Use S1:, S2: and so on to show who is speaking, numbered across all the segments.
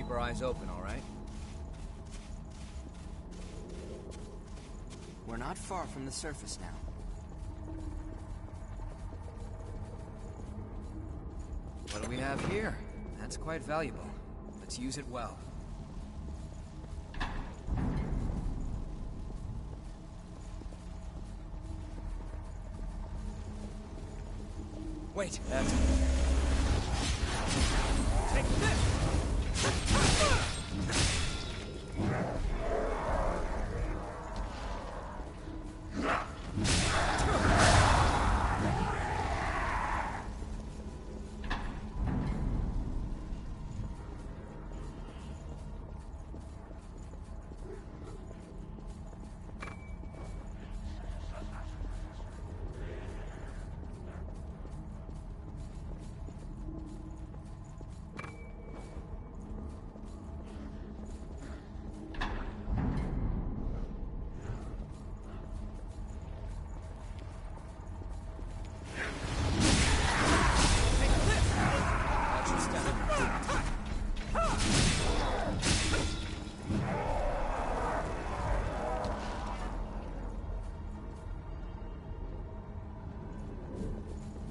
S1: Keep our eyes open, all right?
S2: We're not far from the surface now.
S1: What do we have here? That's quite valuable. Let's use it well. Wait, that's... Take this!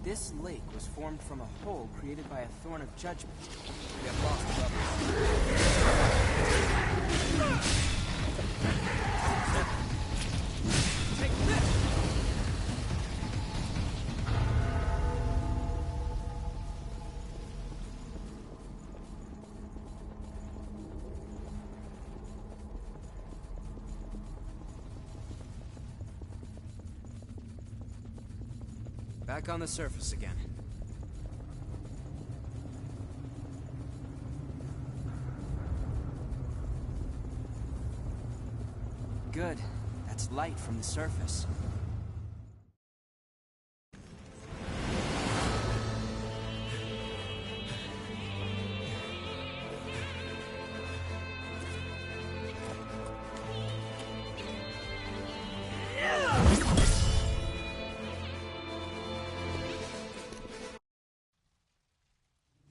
S2: This lake was formed from a hole created by a Thorn of Judgment.
S1: We have lost the Take this! Back on the surface again.
S2: Good. That's light from the surface.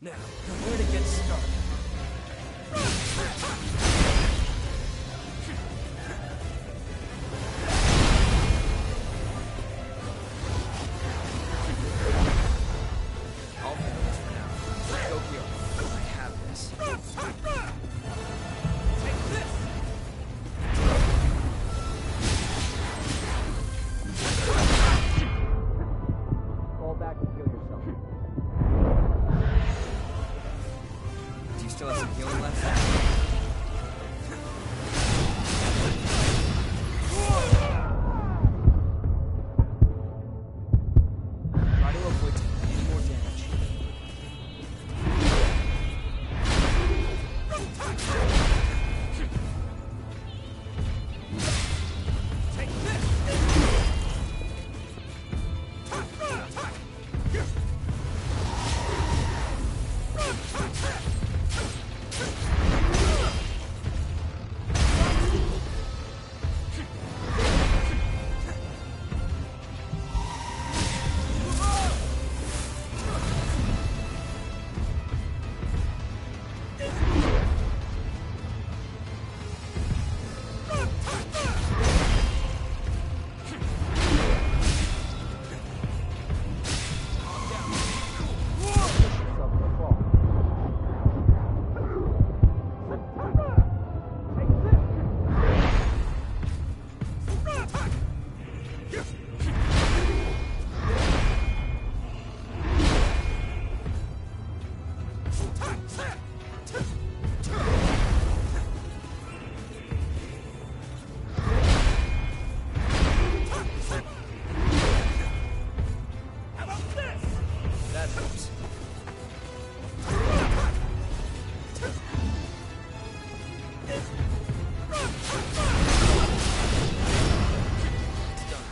S1: Now, where to get started? I'll handle this for now. Tokyo, I have this. Take this! Fall back and heal yourself. Do you still have some healing left? Try to avoid taking any more damage. Take this! That helps. It's done.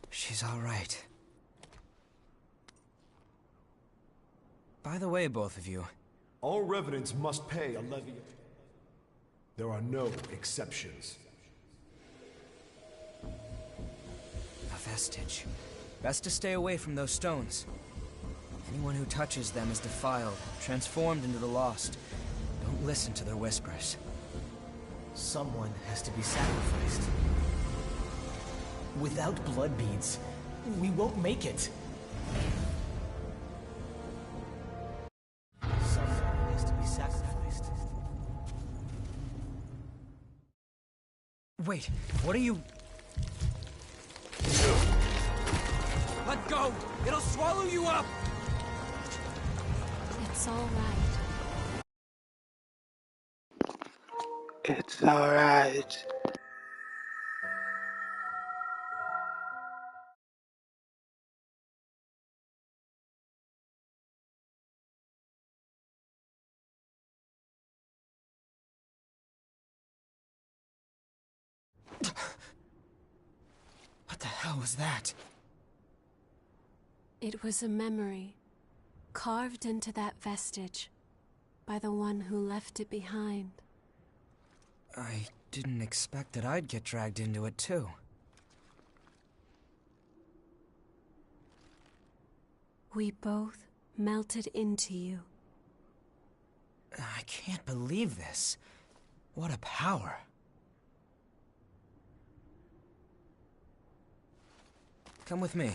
S1: She's all right. By the way, both of you,
S3: All revenants must pay a levy. There are no exceptions.
S1: A vestige. Best to stay away from those stones. Anyone who touches them is defiled, transformed into the lost. Don't listen to their whispers.
S4: Someone has to be sacrificed. Without blood beads, we won't make it. Someone has to be sacrificed.
S1: Wait, what are you... Let go! It'll swallow you up!
S5: It's all right.
S6: It's alright.
S1: What the hell was that?
S5: It was a memory, carved into that vestige, by the one who left it behind.
S1: I didn't expect that I'd get dragged into it, too.
S5: We both melted into you.
S1: I can't believe this. What a power. Come with me.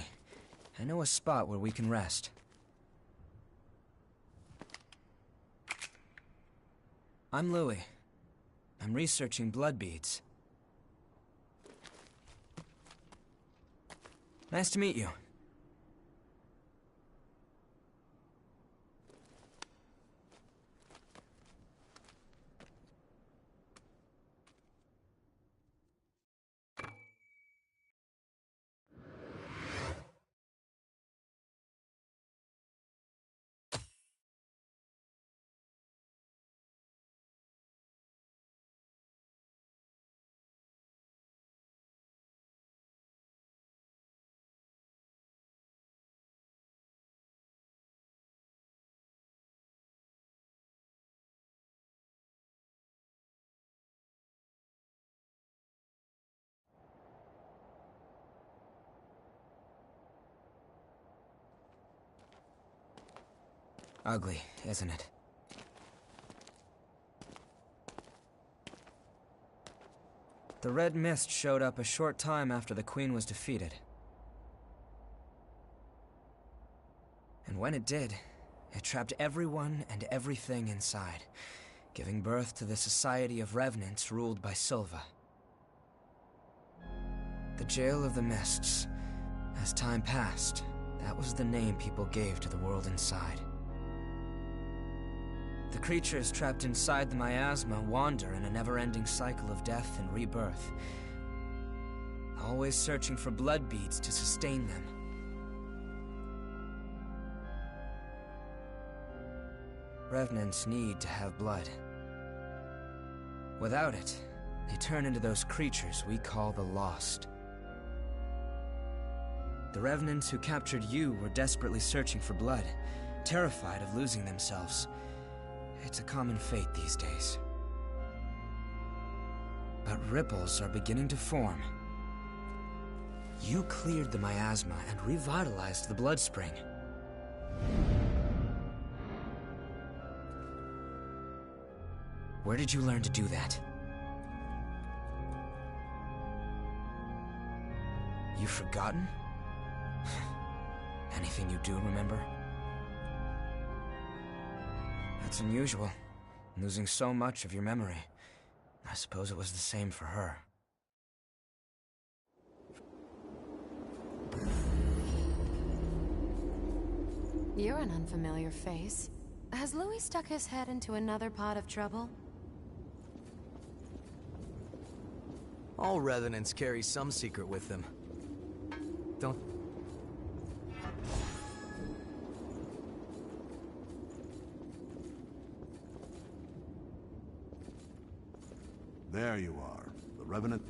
S1: I know a spot where we can rest. I'm Louis. I'm researching blood beads. Nice to meet you. Ugly, isn't it? The red mist showed up a short time after the Queen was defeated. And when it did, it trapped everyone and everything inside, giving birth to the Society of Revenants ruled by Silva. The Jail of the Mists. As time passed, that was the name people gave to the world inside. The creatures trapped inside the miasma wander in a never-ending cycle of death and rebirth, always searching for blood beads to sustain them. Revenants need to have blood. Without it, they turn into those creatures we call the Lost. The Revenants who captured you were desperately searching for blood, terrified of losing themselves. It's a common fate these days. But ripples are beginning to form. You cleared the miasma and revitalized the blood spring. Where did you learn to do that? You've forgotten? Anything you do remember? That's unusual, losing so much of your memory. I suppose it was the same for her.
S5: You're an unfamiliar face. Has Louis stuck his head into another pot of trouble?
S4: All revenants carry some secret with them. Don't...
S3: There you are, the Revenant.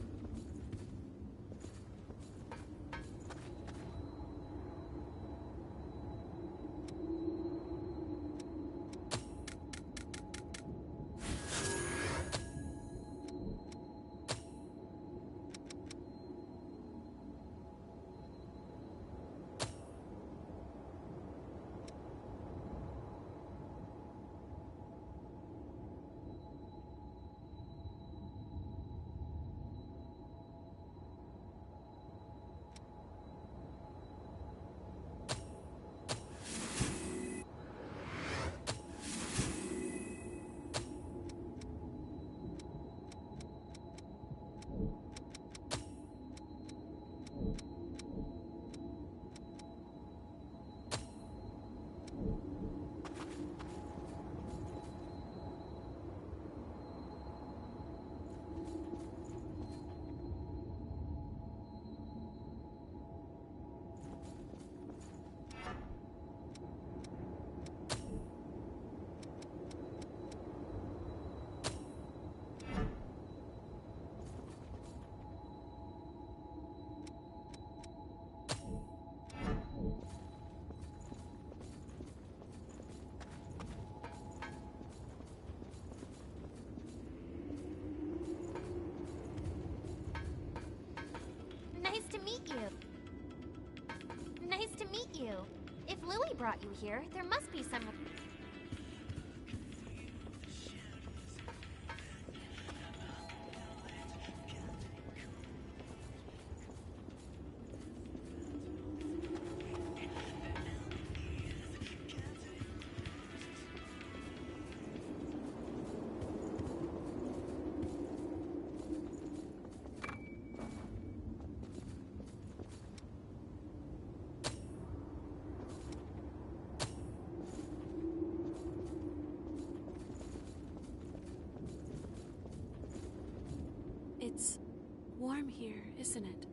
S7: meet you. Nice to meet you. If Louis brought you here, there must be some...
S5: It's warm here, isn't it?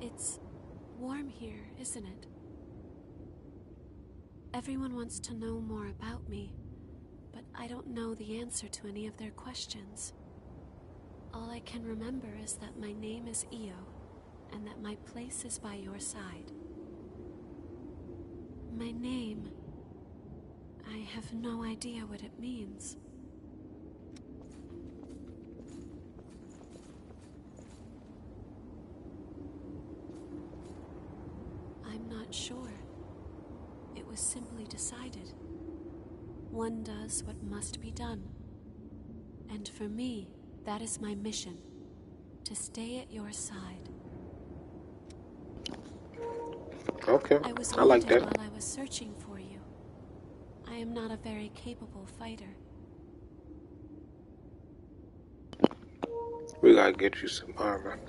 S5: It's warm here, isn't it? Everyone wants to know more about me, but I don't know the answer to any of their questions. All I can remember is that my name is Io, and that my place is by your side. My name... I have no idea what it means. I'm not sure. It was simply decided. One does what must be done. And for me, that is my mission. To stay at your side.
S6: Okay,
S5: I was
S6: I like
S5: wounded
S6: that.
S5: while I was searching for you. I am not a very capable fighter.
S6: We gotta get you some armor.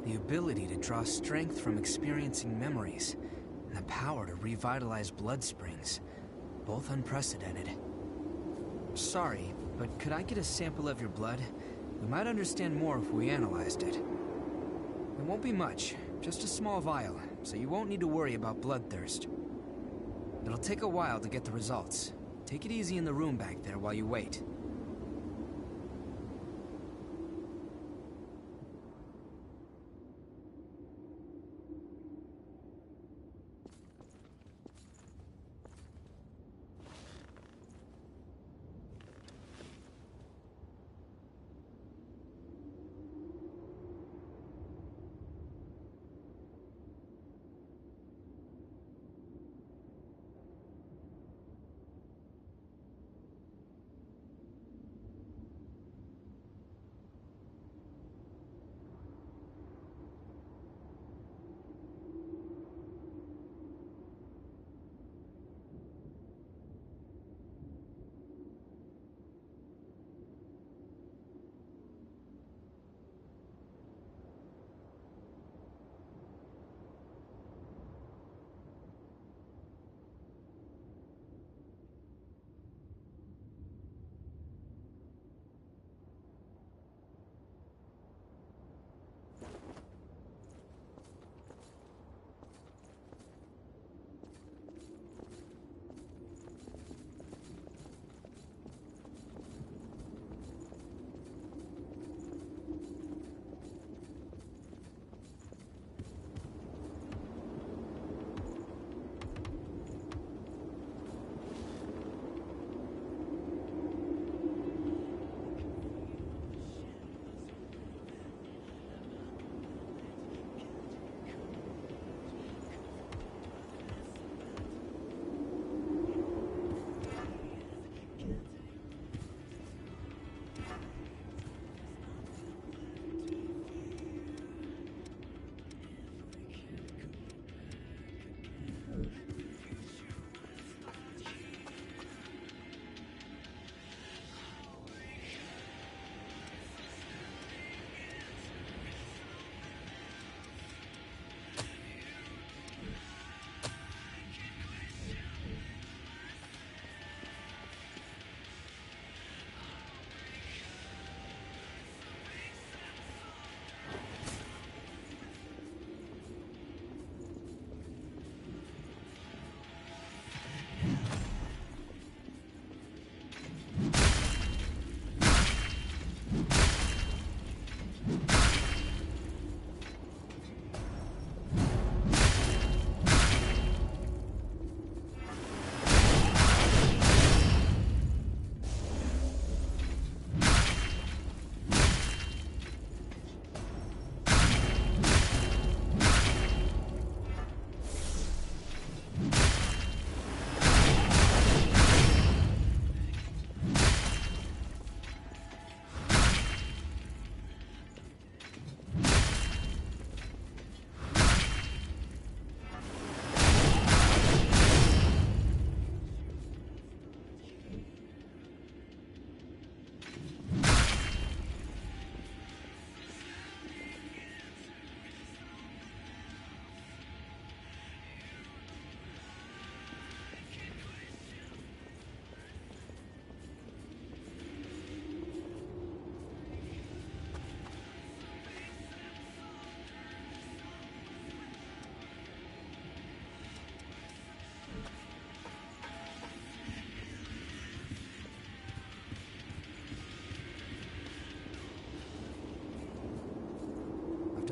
S1: The ability to draw strength from experiencing memories, and the power to revitalize blood springs. Both unprecedented. Sorry, but could I get a sample of your blood? We might understand more if we analyzed it. It won't be much, just a small vial, so you won't need to worry about bloodthirst. It'll take a while to get the results. Take it easy in the room back there while you wait.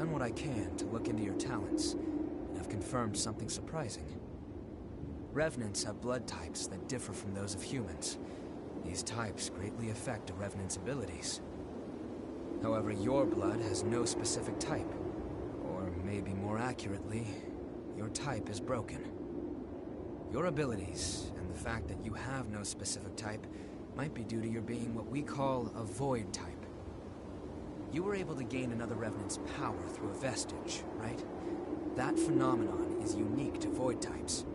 S1: done what I can to look into your talents, and have confirmed something surprising. Revenants have blood types that differ from those of humans. These types greatly affect a Revenant's abilities. However, your blood has no specific type. Or maybe more accurately, your type is broken. Your abilities, and the fact that you have no specific type, might be due to your being what we call a void type. You were able to gain another Revenant's power through a vestige, right? That phenomenon is unique to void types.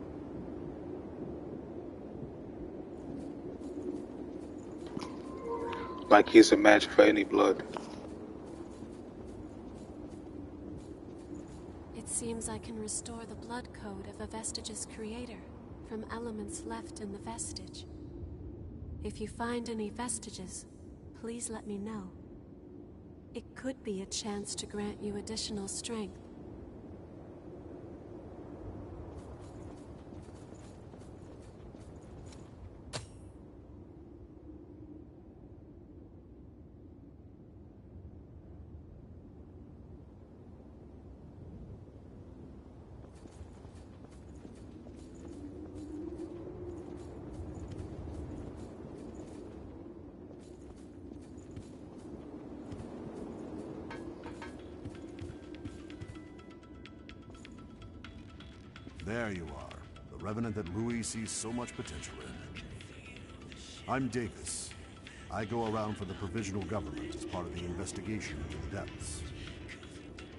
S6: Like he's a match for any blood.
S5: It seems I can restore the blood code of a vestige's creator from elements left in the vestige. If you find any vestiges, please let me know. It could be a chance to grant you additional strength.
S8: There you are, the Revenant that Louis sees so much potential in. I'm Davis. I go around for the Provisional Government as part of the investigation into the depths.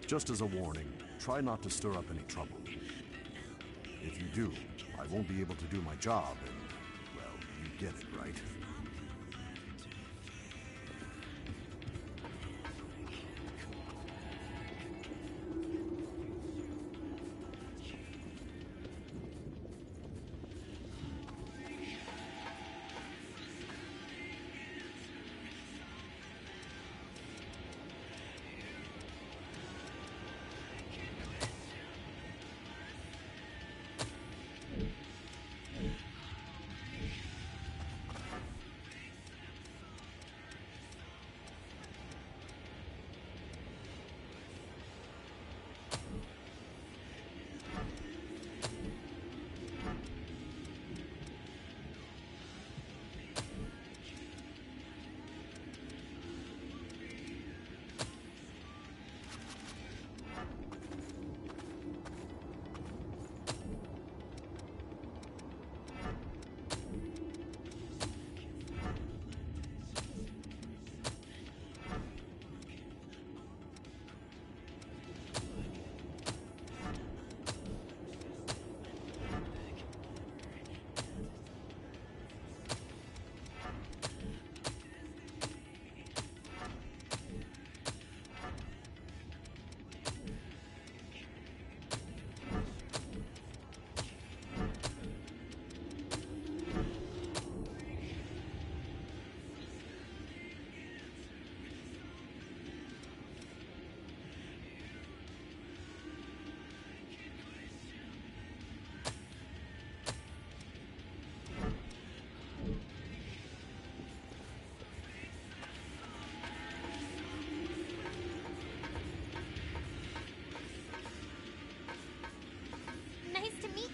S8: Just as a warning, try not to stir up any trouble. If you do, I won't be able to do my job, and, well, you get it, right?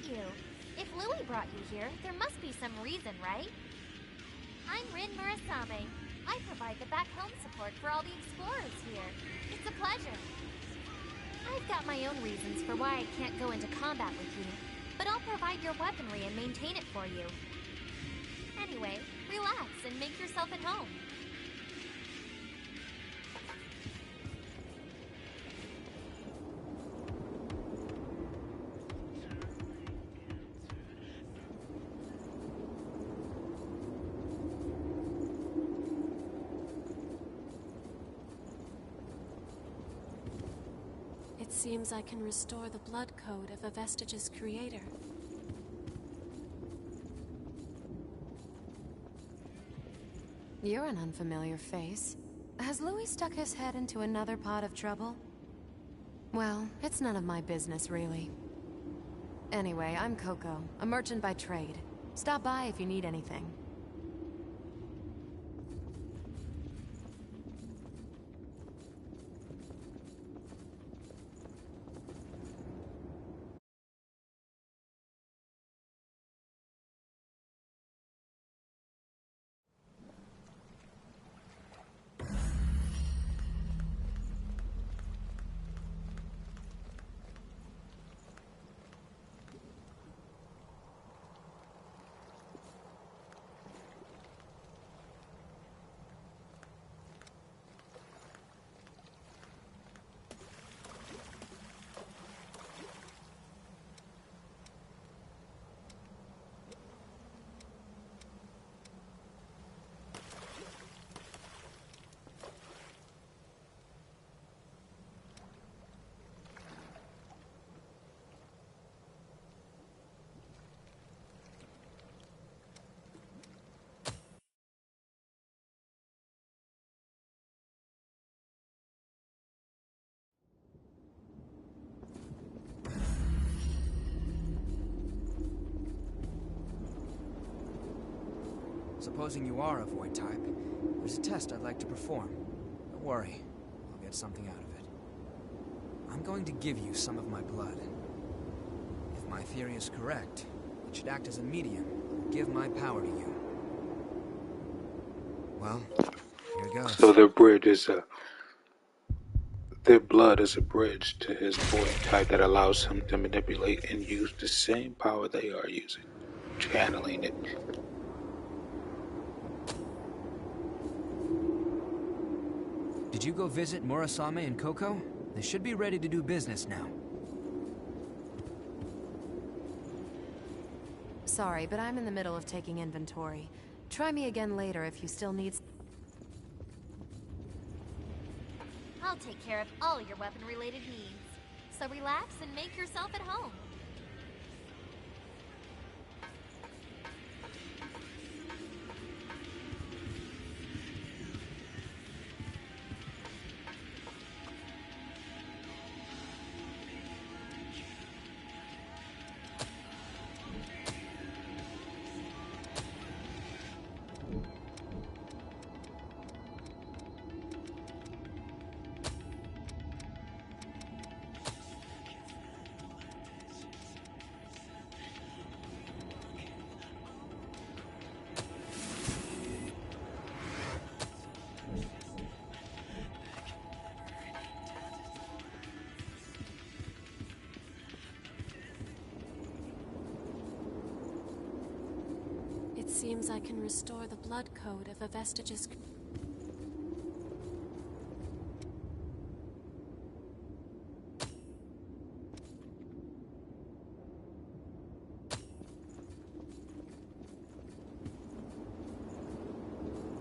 S7: You. If Louis brought you here, there must be some reason, right? I'm Rin Murasame. I provide the back home support for all the explorers here. It's a pleasure. I've got my own reasons for why I can't go into combat with you, but I'll provide your weaponry and maintain it for you. Anyway, relax and make yourself at home.
S5: It seems I can restore the blood code of a vestige's creator.
S9: You're an unfamiliar face. Has Louis stuck his head into another pot of trouble? Well, it's none of my business, really. Anyway, I'm Coco, a merchant by trade. Stop by if you need anything.
S1: supposing you are a Void type, there's a test I'd like to perform. Don't worry, I'll get something out of it. I'm going to give you some of my blood. If my theory is correct, it should act as a medium, and give my power to you. Well, here goes.
S6: So their blood is a bridge to his Void type that allows him to manipulate and use the same power they are using, channeling it.
S1: Did you go visit Murasame and Coco? They should be ready to do business now.
S9: Sorry, but I'm in the middle of taking inventory. Try me again later if you still need...
S7: I'll take care of all your weapon-related needs. So relax and make yourself at home.
S5: Seems I can restore the blood code of a vestige's...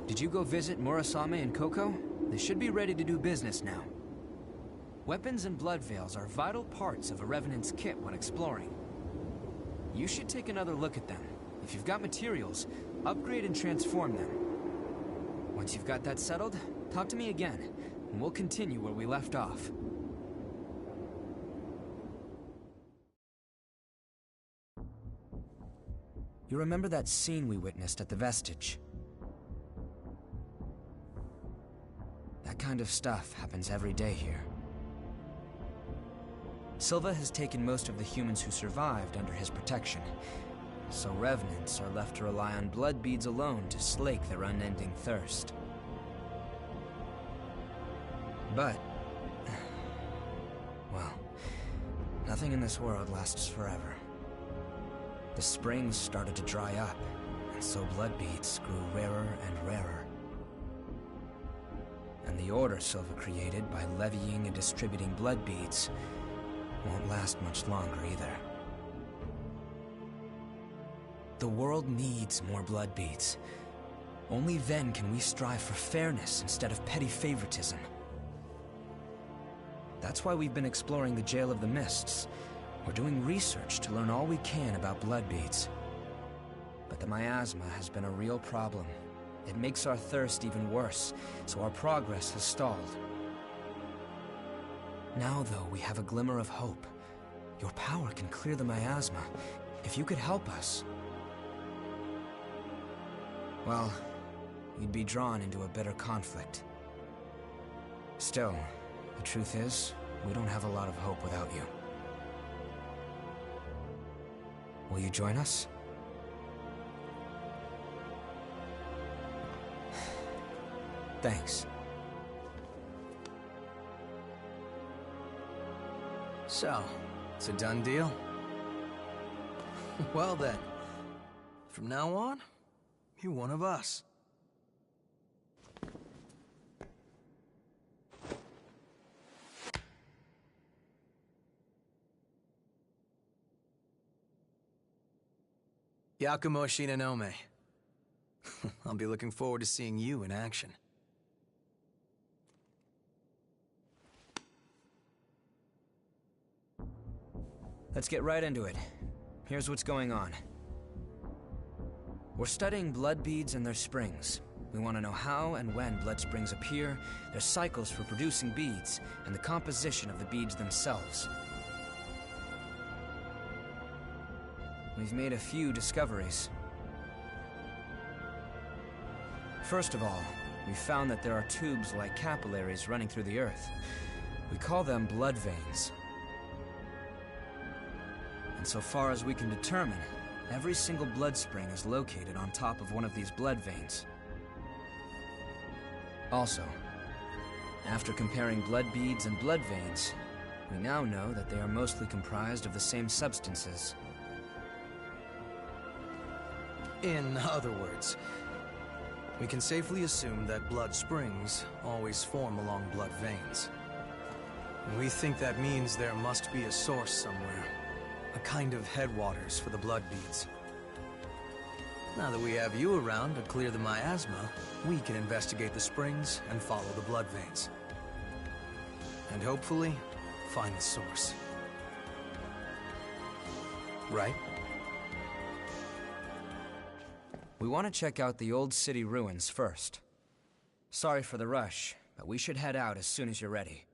S1: Did you go visit Murasame and Coco? They should be ready to do business now. Weapons and blood veils are vital parts of a Revenant's kit when exploring. You should take another look at them. If you've got materials, upgrade and transform them. Once you've got that settled, talk to me again, and we'll continue where we left off. You remember that scene we witnessed at the Vestige? That kind of stuff happens every day here. Silva has taken most of the humans who survived under his protection. So Revenants are left to rely on blood beads alone to slake their unending thirst. But... well, nothing in this world lasts forever. The springs started to dry up, and so blood beads grew rarer and rarer. And the order Silva created by levying and distributing blood beads won't last much longer either. The world needs more blood beads. Only then can we strive for fairness instead of petty favoritism. That's why we've been exploring the Jail of the Mists. We're doing research to learn all we can about blood beads. But the miasma has been a real problem. It makes our thirst even worse, so our progress has stalled. Now, though, we have a glimmer of hope. Your power can clear the miasma. If you could help us... well, you'd be drawn into a bitter conflict. Still, the truth is, we don't have a lot of hope without you. Will you join us? Thanks.
S4: So, it's a done deal? Well then, from now on, you're one of us. Yakumo Shinonome. I'll be looking forward to seeing you in action.
S1: Let's get right into it. Here's what's going on. We're studying blood beads and their springs. We want to know how and when blood springs appear, their cycles for producing beads, and the composition of the beads themselves. We've made a few discoveries. First of all, we found that there are tubes like capillaries running through the earth. We call them blood veins. And so far as we can determine, every single blood spring is located on top of one of these blood veins. Also, after comparing blood beads and blood veins, we now know that they are mostly comprised of the same substances.
S4: In other words, we can safely assume that blood springs always form along blood veins. And we think that means there must be a source somewhere, a kind of headwaters for the blood beads. Now that we have you around to clear the miasma, we can investigate the springs and follow the blood veins. And hopefully, find the source. Right?
S1: We want to check out the old city ruins first. Sorry for the rush, but we should head out as soon as you're ready.